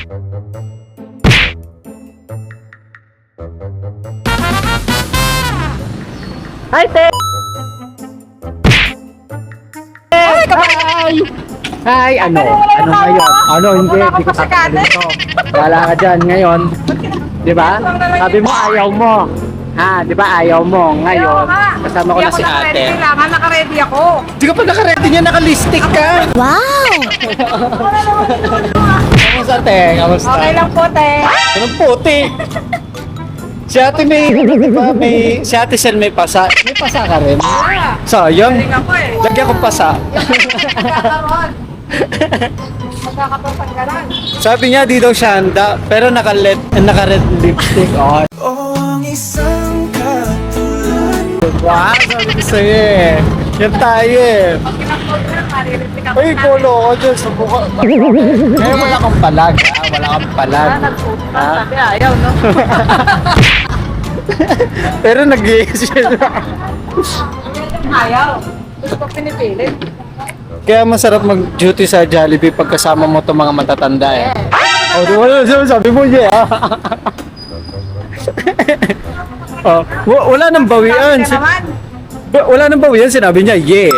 Hi, te! Hi! Hi, ano? Ano ngayon? Ano, hindi ko sasabihin to. Wala ka dyan ngayon. Di ba? Sabi mo ayaw mo. Ha, di ba ayaw mo? Ngayon, kasama ko na si ate. Kailangan naka-ready ako. Di ka pa naka-ready niya, naka-lipstick ka. Wow! Kamusta, te? Kamusta? Okay lang po, te. Anong puti? Si ate si ate Sel may pasa. May pasa ka rin? Sayang. Galing ako eh. Lagyan ko pasa. Magkakaroon. Magkakapagpagkaran. Sabi niya di daw siya handa, pero naka-red lipstick on. ang isang katulad. Wow, sabi ko sa'yo eh. Yan tayo eh. Pag kinapload na, marilipik ako. Uy, polo ko dyan sa buka. Eh, wala kang palag ha? Wala kang palag. Nagsuot Ha? sabi ayaw, no? Pero nag-iis siya. Ayaw. Gusto ko pinipilit. Kaya masarap mag-duty sa Jollibee pagkasama mo itong mga matatanda eh. O, di wala sabi mo niya. Oh, wala nang bawian. Kaya naman. Wala nang bawian, sinabi niya, yeah.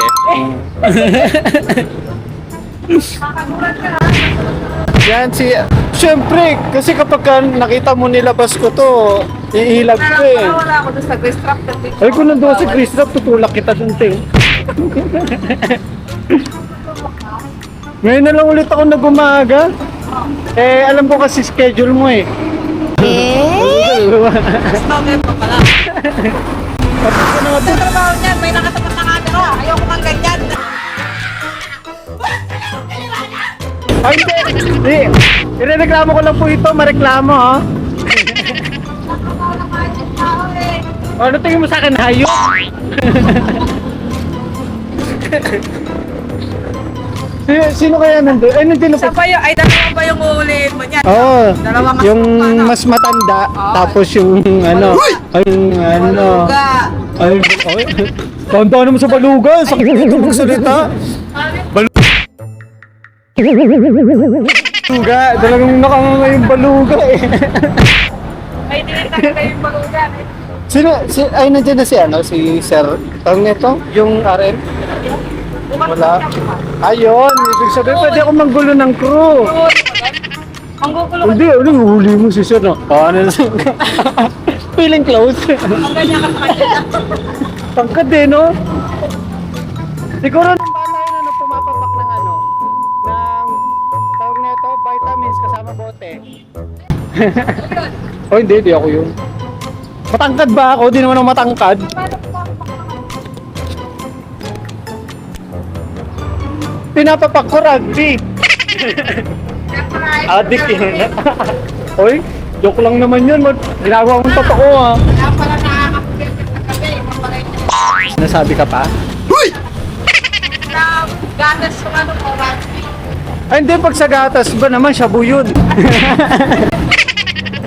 Makagulat ka na. Yan siyempre, kasi kapag nakita mo nilabas ko to, iilag ko eh. Wala ako doon sa grease trap. Ay, kung nandoon si Chris Rapp, tutulak kita dun, te. Ngayon na lang ulit ako nag-umaga. Eh, alam ko kasi schedule mo eh. Snowman pa pala. Sa trabaho niyan, may nakatapat na camera. Ayaw ko mang ganyan. Ay, hindi. Irereklamo ko lang po ito, mareklamo ha. Ano tingin mo sa akin, hayop? Sino kaya nandun? Ay, nandun Isa pa yun, ay dalawa pa yung uulihin mo niyan. Oo, Dalawang yung ano? mas matanda, tapos yung ano, Baluga. ay, tanda naman sa baluga, sakit ito magsalita. Baluga, talagang nakanganga yung baluga eh. May dinig talaga yung baluga. Ay, nandiyan na si ano, si Sir, tawag nito, yung RM? Wala. Ayun, ibig sabihin, pwede ako manggulo ng crew. Ang gugulo ko. Hindi, ano, huli mo si Sir, no? Ano na feeling close. Ang ganyan ka sa kanya. Tangkad eh, no? Siguro nung bata yun, ano, pumapapak ng ano, ng, tawag na ito, vitamins kasama bote. Oh, hindi ako yun. Matangkad ba ako? Di naman ako matangkad. Pinapapak ko rugby. Adik yun. Oy, joke lang naman yun. Ginagawa kong totoo ha. Kaya pala nakakapagpipit na kami. Mapalay niya. Nasabi ka pa? Na ganas ko ano ko, rugby. Ay hindi, pag sa gatas ba naman, shabu yun.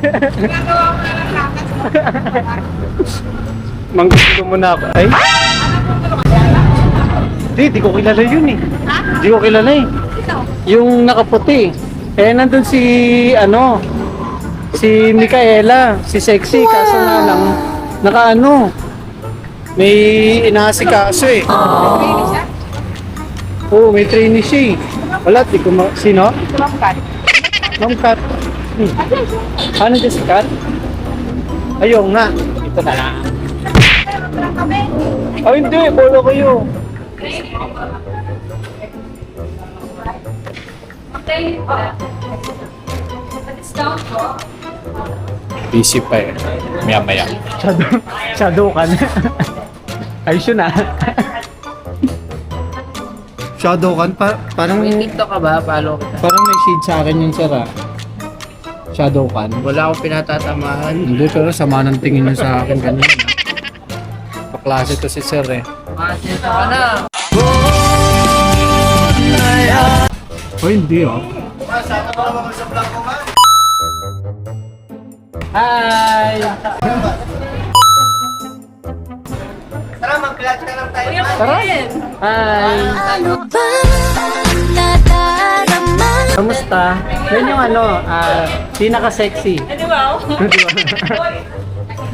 Ginagawa ko na lang ganas ko. Manggulo mo na ako. Ay? Di ko kilala yun eh. Di ko kilala eh. Sino? Yung nakaputi. Eh, nandun si, ano, si Micaela, si Sexy, kaso nga lang, naka ano, may inasikaso eh. Pili siya? Oo, may trainee siya eh. Wala, di ko sino? Tumamkan. Ma'am Kat. Ano dyan si Kat? Ayun nga. Ito na lang. Meron kami. Ay hindi, bolo kayo. Okay. Discount po. Busy pa eh. Maya-maya. Shadow kan. Ayos yun ah. Shadow kan? Parang TikTok ka ba? Follow kita. parang may shade sa akin yung sir ah. Shadow kan. Wala akong pinatatamaan. Hindi, pero sama ng tingin niya sa akin kanina. Paklase to si sir eh. Dito ka na. Oh, hindi oh. Hi! Tara, mag-clutch ka lang tayo. Tara! Hi! Ano ba nadarama Kamusta? Yan yung ano, pinaka-sexy. Di ba?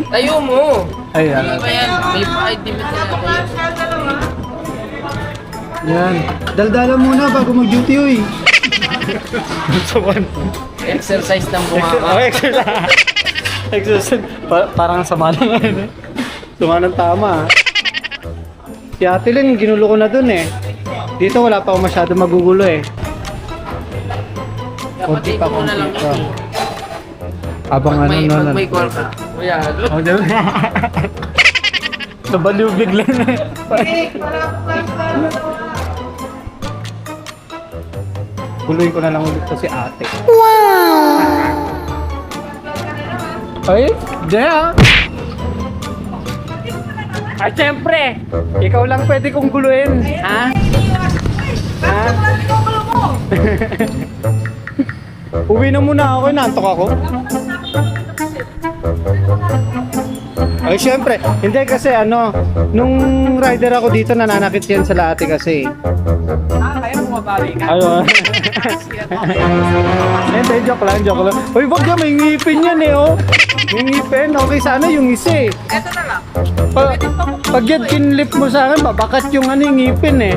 Tayo mo. Ayan. Ano ba yan? May pa-idea na tayo. Yan. Daldalan muna bago mag-duty, uy. Exercise ng bunganga. Oh, exercise. Parang sama na nga yun eh. Sama ng tama. Si Ate Lynn, ginulo ko na dun eh. Dito wala pa ako masyado magugulo eh. Kunti pa, mo na lang kunti pa. ito. Abang Pag ano may, na. pag may call ka. Kuya, Oh, diba? Nabaliw bigla na eh. Guluhin ko na lang ulit to si Ate. Wow! Ay, Dea! Ay, siyempre! Ikaw lang pwede kong guluhin. Ha? Ha? Uwi na muna ako, nantok ako. Ay, syempre. Hindi kasi ano, nung rider ako dito, nananakit yan sa lahat kasi. Kaya bumabawi ka. Ayun. Hindi, joke lang. Uy, wag ka, may ngipin yan eh, oh. May ngipin. Okay sana yung isa eh. Eto na lang. Pag yan kinlip mo sa akin, babakat yung ano yung ngipin eh.